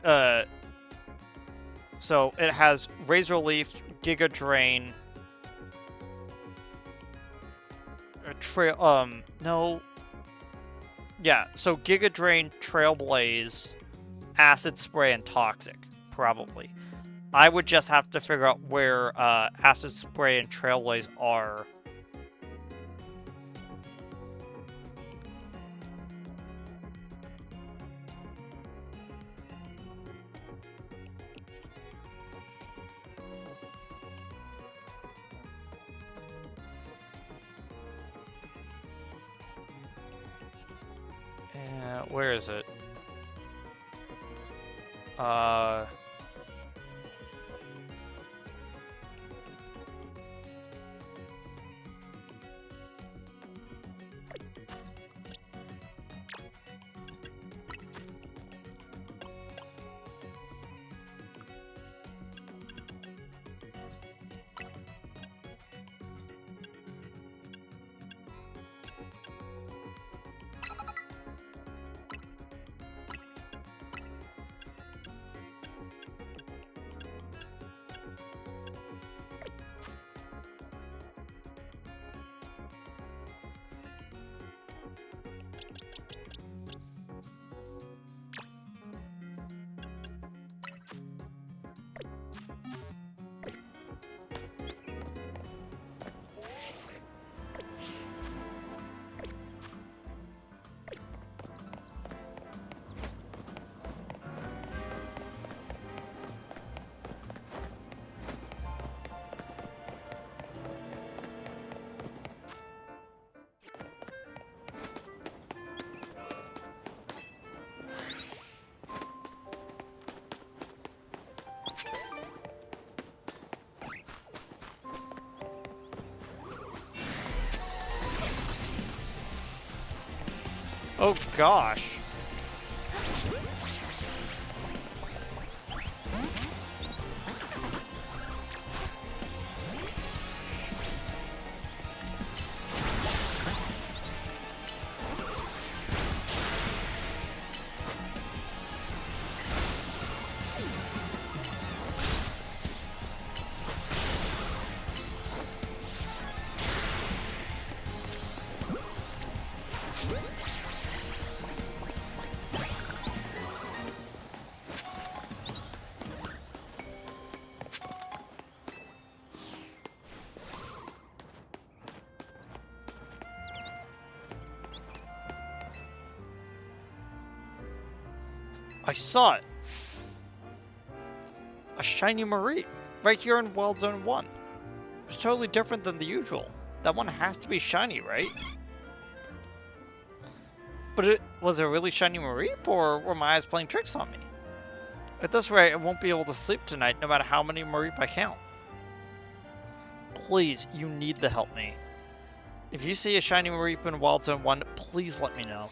has Razor Leaf, Giga Drain, no. Yeah, so Giga Drain, Trailblaze, Acid Spray, and Toxic, probably. I would just have to figure out where Acid Spray and Trailblaze are. Where is it? Oh gosh. I saw it. A shiny Marie. Right here in Wild Zone 1. It's totally different than the usual. That one has to be shiny, right? But was it really shiny Mareep, or were my eyes playing tricks on me? At this rate, I won't be able to sleep tonight no matter how many Mareep I count. Please, you need to help me. If you see a shiny Mareep in Wild Zone 1, please let me know.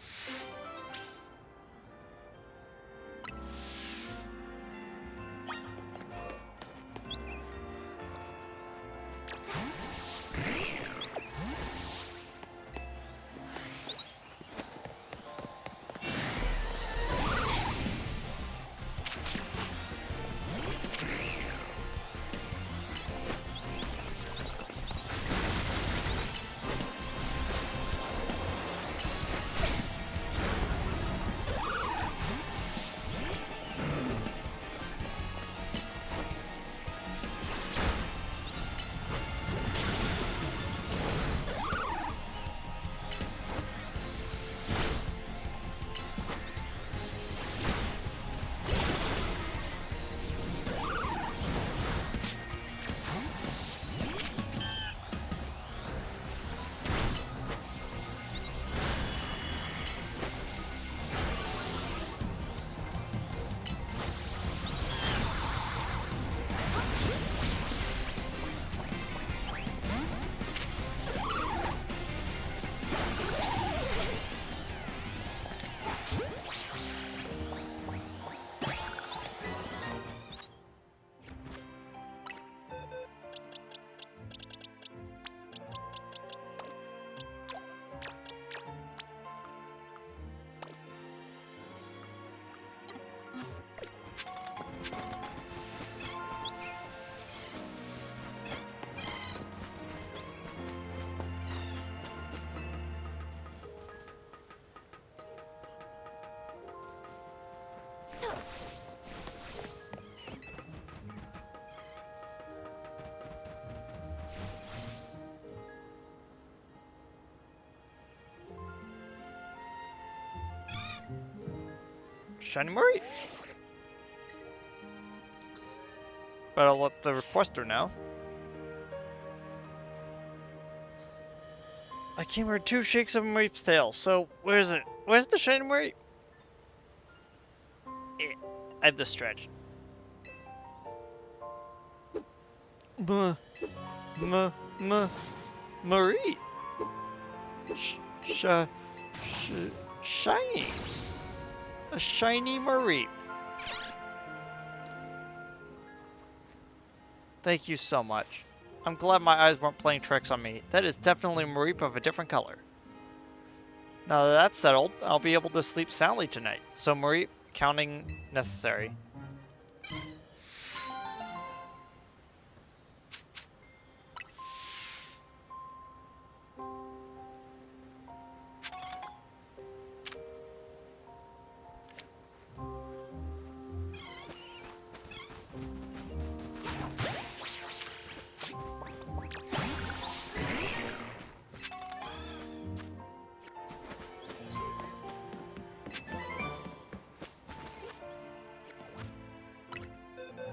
Shiny Mareep. But I'll let the requester know. I came here 2 shakes of Mareep's tail, so where is it? Where's the shiny Mareep? I have the stretch. Mareep. Shiny. A shiny Mareep. Thank you so much. I'm glad my eyes weren't playing tricks on me. That is definitely a Mareep of a different color. Now that that's settled, I'll be able to sleep soundly tonight. So Mareep, counting necessary.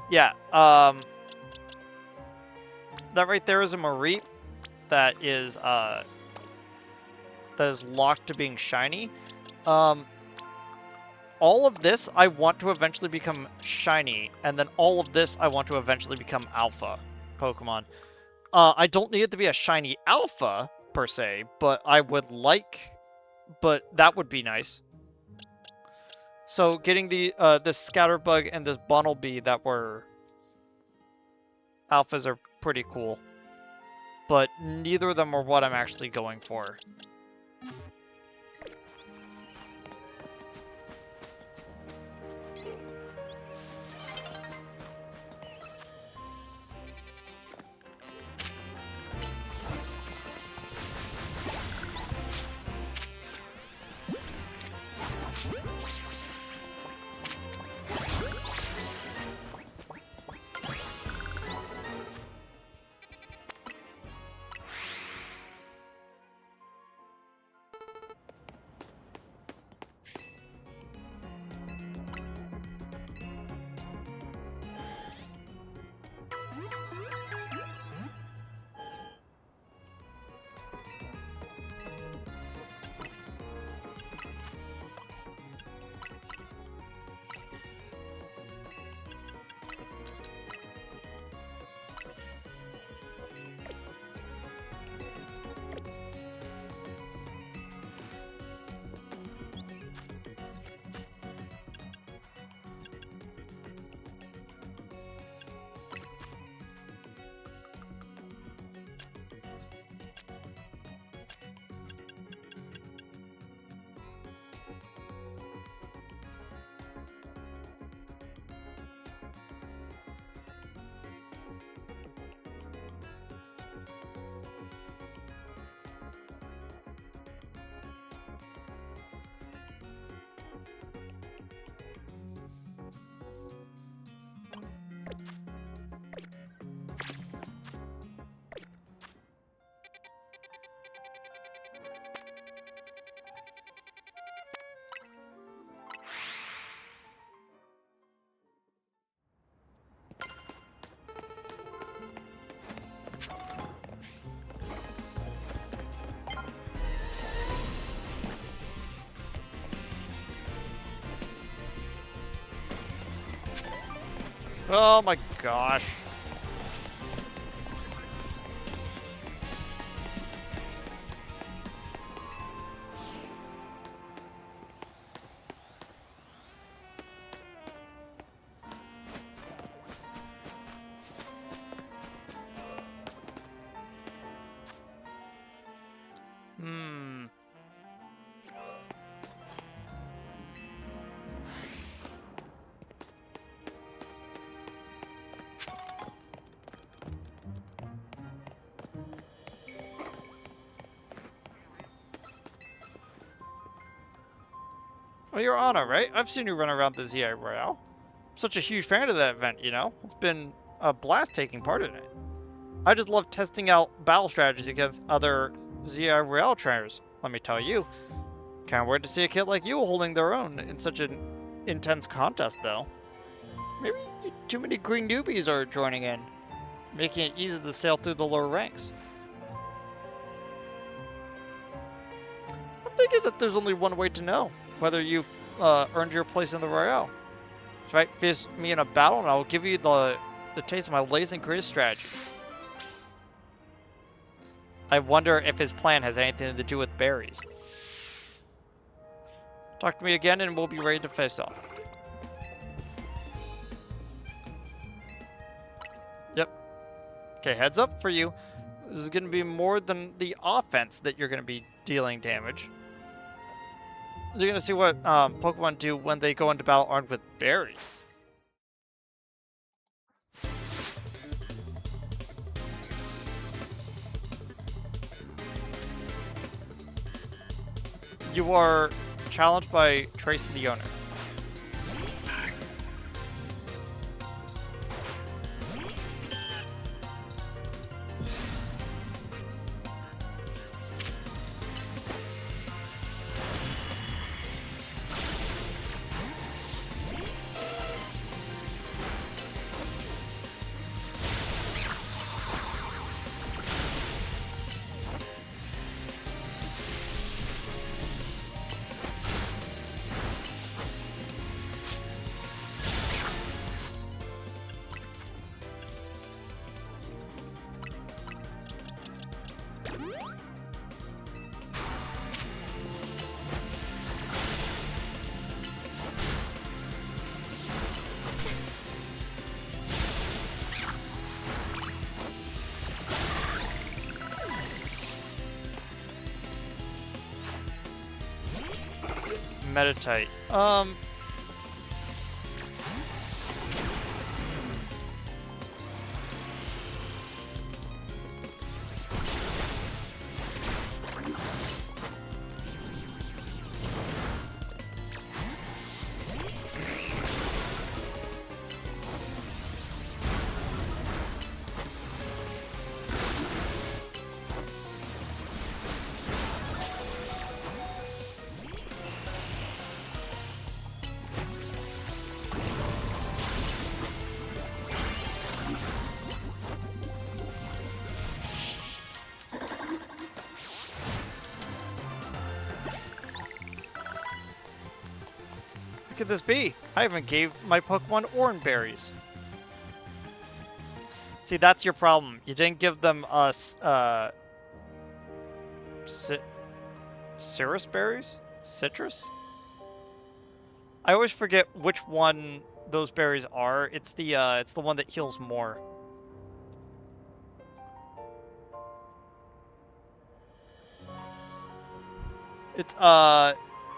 Yeah, that right there is a Mareep that is locked to being shiny. All of this I want to eventually become shiny, and then all of this I want to eventually become alpha Pokemon. I don't need it to be a shiny alpha per se, but I would like but that would be nice. So getting the this scatterbug and this bunnelbee that were alphas are pretty cool, but neither of them are what I'm actually going for. Oh my gosh. Well, you're Anna, right? I've seen you run around the ZI Royale. Such a huge fan of that event, you know? It's been a blast taking part in it. I just love testing out battle strategies against other ZI Royale trainers, let me tell you. Can't wait to see a kid like you holding their own in such an intense contest, though. Maybe too many green newbies are joining in, making it easy to sail through the lower ranks. I'm thinking that there's only one way to know whether you've earned your place in the Royale. Fight face me in a battle, and I'll give you the taste of my latest and greatest strategy. I wonder if his plan has anything to do with berries. Talk to me again, and we'll be ready to face off. Yep. Okay, heads up for you. This is going to be more than the offense that you're going to be dealing damage. You're going to see what Pokemon do when they go into battle armed with berries. You are challenged by Trace the Owner. Meditate. What could this be? I haven't gave my Pokemon orange berries. See, that's your problem. You didn't give them Cirrus berries? Citrus? I always forget which one those berries are. It's the one that heals more. It's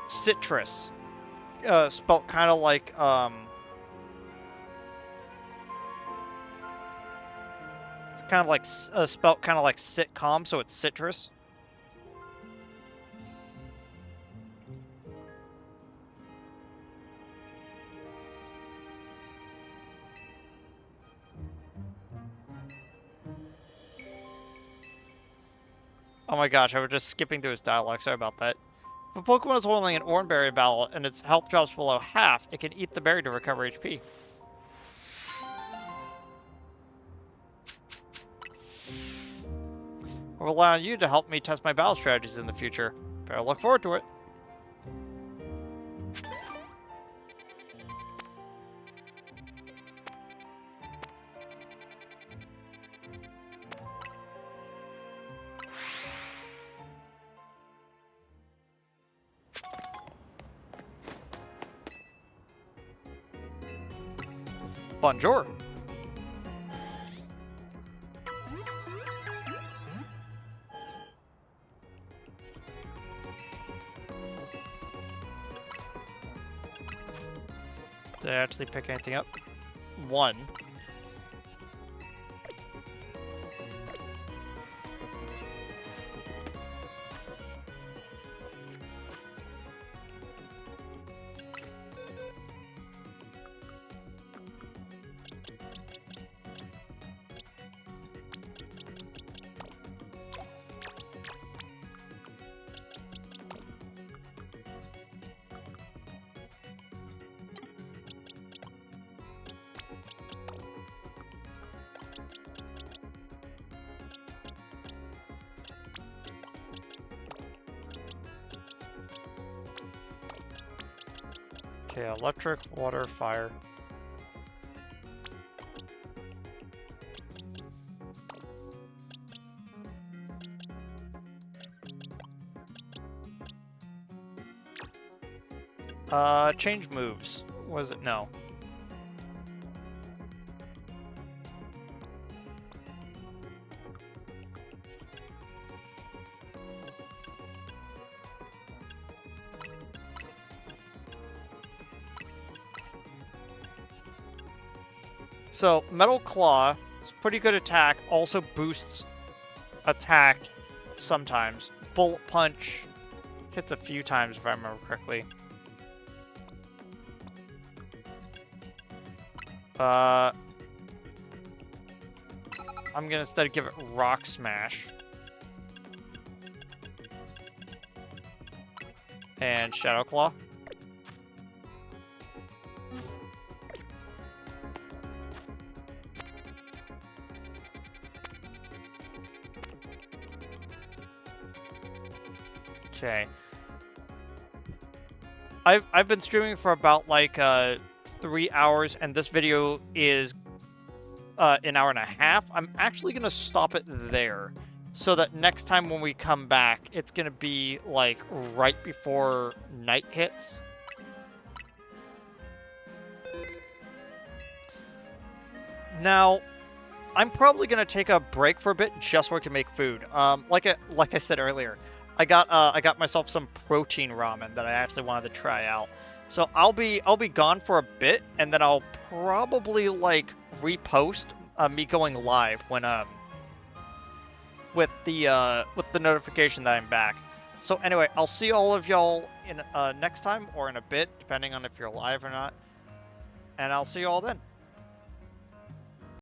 citrus. Spelt kind of like it's kind of like spelt kind of like sitcom, so it's citrus. Oh my gosh, I was just skipping through his dialogue. Sorry about that. If a Pokemon is holding an orange berry battle and its health drops below half, it can eat the berry to recover HP. I'll rely on you to help me test my battle strategies in the future. Better look forward to it. Bonjour. Did I actually pick anything up? One. Okay, electric, water, fire. Change moves. Was it? No. So, Metal Claw is pretty good attack, also boosts attack sometimes. Bullet Punch hits a few times if I remember correctly. I'm gonna instead give it Rock Smash. And Shadow Claw. Okay. I've been streaming for about like 3 hours, and this video is an hour and a half. I'm actually gonna stop it there, so that next time when we come back, it's gonna be like right before night hits. Now, I'm probably gonna take a break for a bit just so I can make food. Like I said earlier, I got myself some protein ramen that I actually wanted to try out. So I'll be gone for a bit, and then I'll probably like repost me going live when with the notification that I'm back. So anyway, I'll see all of y'all in next time or in a bit, depending on if you're live or not. And I'll see you all then.